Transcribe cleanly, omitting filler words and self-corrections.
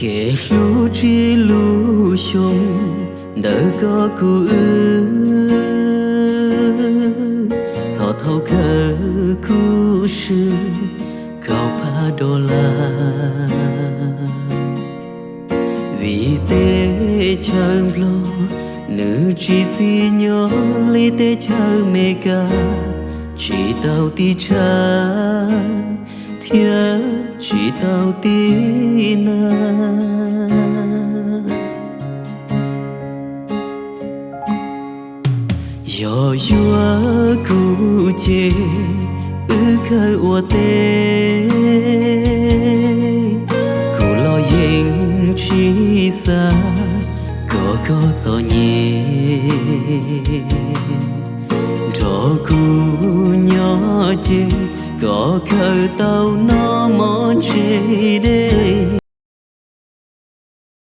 kể lu chi lu sông đỡ có cu cho thâu cơ cu sư cao pa đô la vì tê chờ lo nữ chỉ si nhỏ li tê chờ mê ca chỉ tao ti cha thia chỉ tao ti na yo yo cu chê khơi ua tê cu lo yên chi xa có cho nhẹ cho cu nhỏ chê có khơi tao nó mòn chê đê